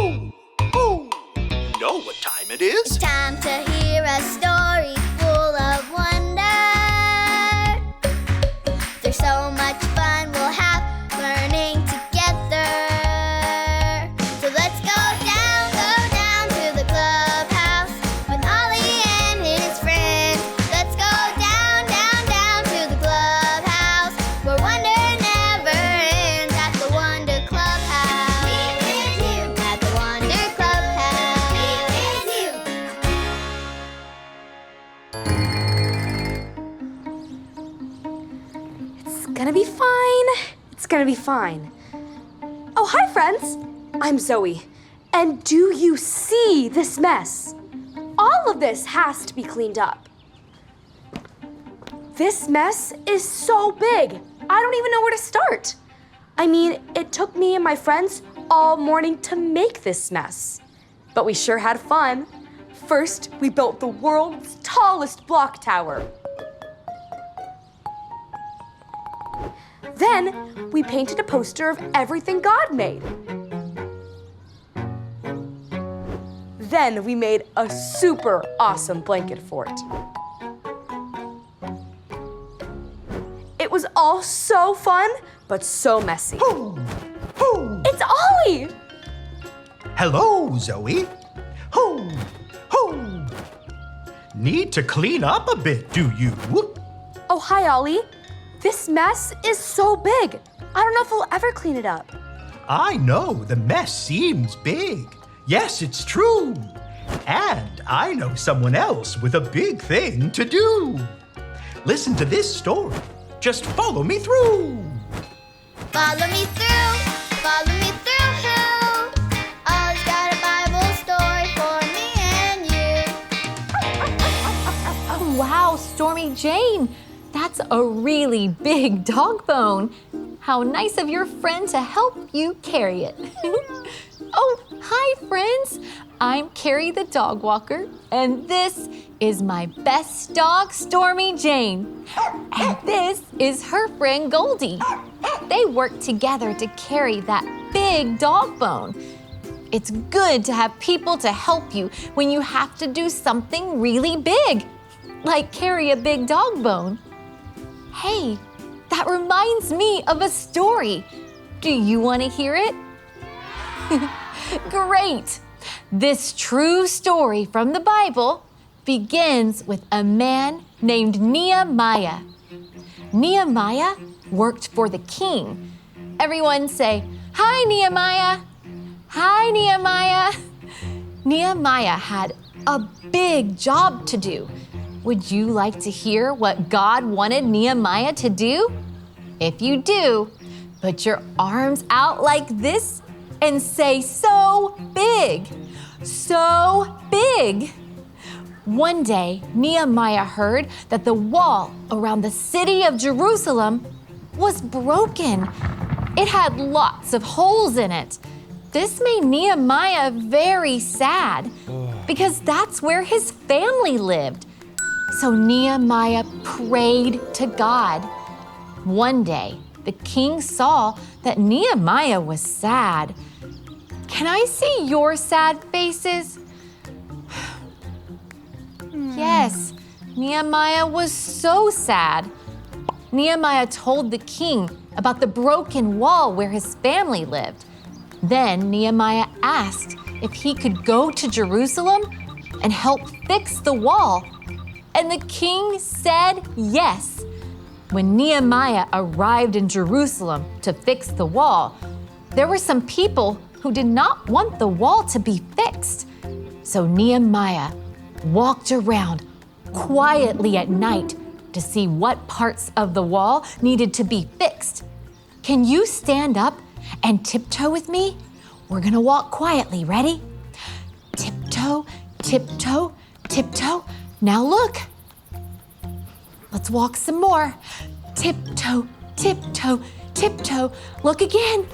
Ho! Ho! Know what time it is? It's time to hear a story full of wonder. There's so much fun we'll have learning together. So let's go down to the clubhouse with Ollie and his friends. Let's go down to the clubhouse where wonder never ends at the Wonder Clubhouse. Meet with you at the Wonder Clubhouse. Meet with you. It's gonna be fine. It's gonna be fine. Oh, hi, friends. I'm Zoe. And do you see this mess? All of this has to be cleaned up. This mess is so big. I don't even know where to start. I mean, it took me and my friends all morning to make this mess. But we sure had fun. First, we built the world's tallest block tower. Then, we painted a poster of everything God made. Then, we made a super awesome blanket fort. It was all so fun, but so messy. Ho! Ho! It's Ollie! Hello, Zoe. Ho! Ho! Need to clean up a bit, do you? Oh, hi, Ollie. This mess is so big. I don't know if we'll ever clean it up. I know the mess seems big. Yes, it's true. And I know someone else with a big thing to do. Listen to this story. Just follow me through. Follow me through, follow me through. Ollie's got a Bible story for me and you. Oh, wow, Stormy Jane. That's a really big dog bone. How nice of your friend to help you carry it. Oh, hi, friends. I'm Carrie the dog walker, and this is my best dog, Stormy Jane. And this is her friend, Goldie. They work together to carry that big dog bone. It's good to have people to help you when you have to do something really big, like carry a big dog bone. Hey, that reminds me of a story. Do you want to hear it? Great! This true story from the Bible begins with a man named Nehemiah. Nehemiah worked for the king. Everyone say, "Hi, Nehemiah." Hi, Nehemiah. Nehemiah had a big job to do. Would you like to hear what God wanted Nehemiah to do? If you do, put your arms out like this and say, "So big, so big." One day, Nehemiah heard that the wall around the city of Jerusalem was broken. It had lots of holes in it. This made Nehemiah very sad because that's where his family lived. So Nehemiah prayed to God. One day, the king saw that Nehemiah was sad. Can I see your sad faces? Yes, Nehemiah was so sad. Nehemiah told the king about the broken wall where his family lived. Then Nehemiah asked if he could go to Jerusalem and help fix the wall. And the king said yes. When Nehemiah arrived in Jerusalem to fix the wall, there were some people who did not want the wall to be fixed. So Nehemiah walked around quietly at night to see what parts of the wall needed to be fixed. Can you stand up and tiptoe with me? We're gonna walk quietly. Ready? Tiptoe, tiptoe, tiptoe. Now look. Let's walk some more. Tiptoe, tiptoe, tiptoe. Look again.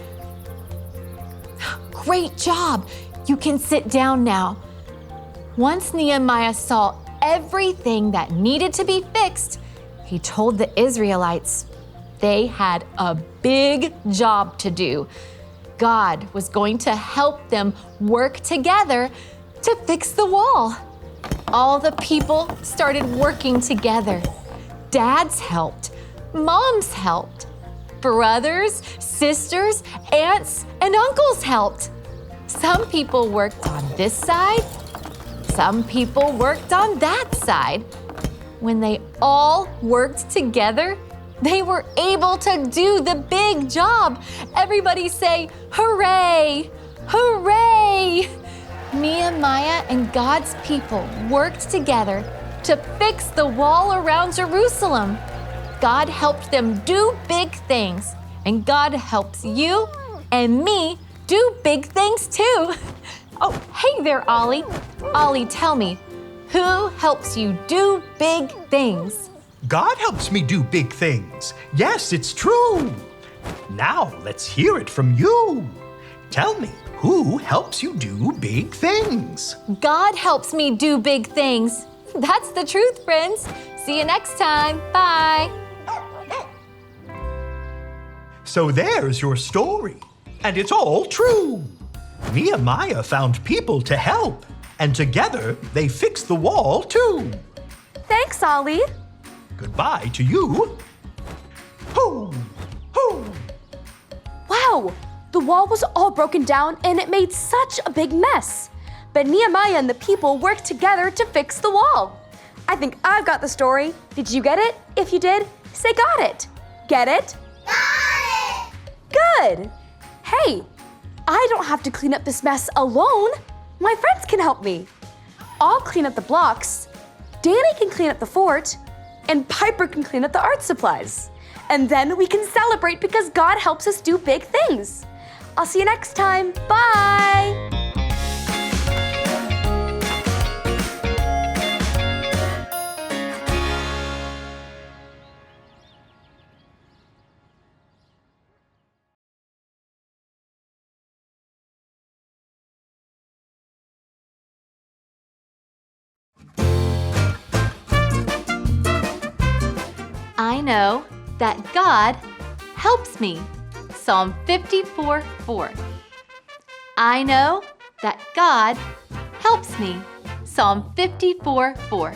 Great job. You can sit down now. Once Nehemiah saw everything that needed to be fixed, he told the Israelites they had a big job to do. God was going to help them work together to fix the wall. All the people started working together. Dads helped, moms helped, brothers, sisters, aunts, and uncles helped. Some people worked on this side, some people worked on that side. When they all worked together, they were able to do the big job. Everybody say, hooray, hooray! Nehemiah and God's people worked together to fix the wall around Jerusalem. God helped them do big things, and God helps you and me do big things too. Oh, hey there, Ollie. Ollie, tell me, who helps you do big things? God helps me do big things. Yes, it's true. Now let's hear it from you. Tell me, who helps you do big things? God helps me do big things. That's the truth, friends. See you next time. Bye. So there's your story, and it's all true. Nehemiah found people to help, and together they fixed the wall too. Thanks, Ollie. Goodbye to you. Hoo! Hoo! Wow, the wall was all broken down and it made such a big mess. But Nehemiah and the people worked together to fix the wall. I think I've got the story. Did you get it? If you did, say got it. Get it? Got it! Good. Hey, I don't have to clean up this mess alone. My friends can help me. I'll clean up the blocks. Danny can clean up the fort. And Piper can clean up the art supplies. And then we can celebrate because God helps us do big things. I'll see you next time. Bye. I know that God helps me. Psalm 54:4. I know that God helps me. Psalm 54:4.